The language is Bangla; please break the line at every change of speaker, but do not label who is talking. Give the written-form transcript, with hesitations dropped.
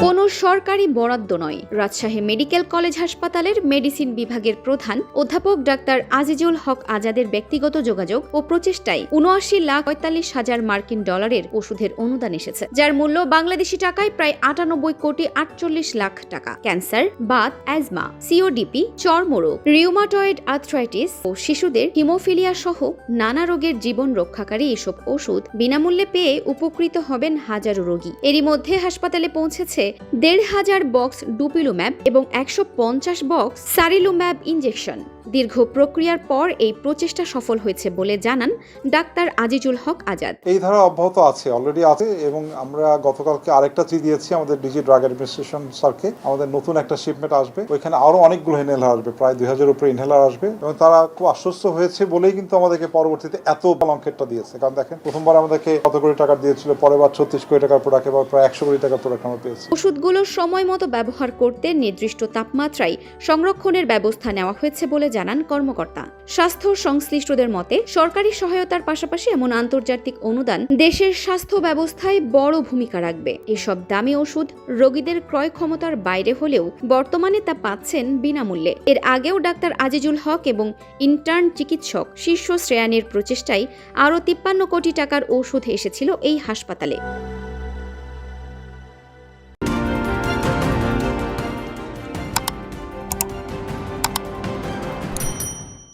কোনো সরকারি বরাদ্দ নয়। রাজশাহী মেডিকেল কলেজ হাসপাতালের মেডিসিন বিভাগের প্রধান অধ্যাপক ডাক্তার আজিজুল হক আজাদের ব্যক্তিগত যোগাযোগ ও প্রচেষ্টায় ৭৯,৪৫,০০০ মার্কিন ডলারের ওষুধের অনুদান এসেছে, যার মূল্য বাংলাদেশি টাকায় প্রায় ৯৮,৪৮,০০,০০০ টাকা। ক্যান্সার, বাত, অ্যাজমা, সিওডিপি, চর্মরোগ, রিউমাটয়েড আর্থ্রাইটিস ও শিশুদের হিমোফিলিয়া সহ নানা রোগের জীবন রক্ষাকারী এসব ওষুধ বিনামূল্যে পেয়ে উপকৃত হবেন হাজারো রোগী। এরই মধ্যে হাসপাতালে পৌঁছেছে ১,৫০০ বক্স ডুপিলুম্যাব এবং ১৫০ বক্স সারিলুম্যাব ইনজেকশন। দীর্ঘ প্রক্রিয়ার পর এই প্রচেষ্টা সফল হয়েছে বলে জানান ডাক্তার আজিজুল হক আজাদ।
এই ধারা অব্যাহত আছে, অলরেডি আছে, এবং আমরা গতকালকে আরেকটা চিঠি দিয়েছি আমাদের ডিজি ড্রাগ অ্যাডমিনিস্ট্রেশন স্যারকে। আমাদের নতুন একটা শিপমেন্ট আসবে, ওইখানে আরো অনেকগুলো ইনহেলার আসবে, প্রায় ২,০০০-এর উপরে ইনহেলার আসবে, এবং তারা খুব আশ্বস্ত হয়েছে বলেই কিন্তু আমাদেরকে পরবর্তীতে এত অঙ্কেরটা দিয়েছে। কারণ দেখেন, প্রথমবার আমাদেরকে কত কোটি টাকা দিয়েছিল, পরের বার ৩৬ কোটি টাকার প্রোডাক্ট, এবার প্রায় ১০০ কোটি টাকার প্রোডাক্ট আমরা পেয়েছি।
ওষুধগুলো সময় মতো ব্যবহার করতে নির্দিষ্ট তাপমাত্রায় সংরক্ষণের ব্যবস্থা নেওয়া হয়েছে বলে জানান কর্মকর্তা। স্বাস্থ্য সংশ্লিষ্টদের মতে, সরকারি সহায়তার পাশাপাশি এমন আন্তর্জাতিক অনুদান দেশের স্বাস্থ্য ব্যবস্থায় বড় ভূমিকা রাখবে। এসব দামি ওষুধ রোগীদের ক্রয় ক্ষমতার বাইরে হলেও বর্তমানে তা পাচ্ছেন বিনামূল্যে। এর আগেও ডাক্তার আজিজুল হক এবং ইন্টার্ন চিকিৎসক শীর্ষ শ্রেয়ানের প্রচেষ্টায় আরও ৫৩ কোটি টাকার ওষুধ এসেছিল এই হাসপাতালে।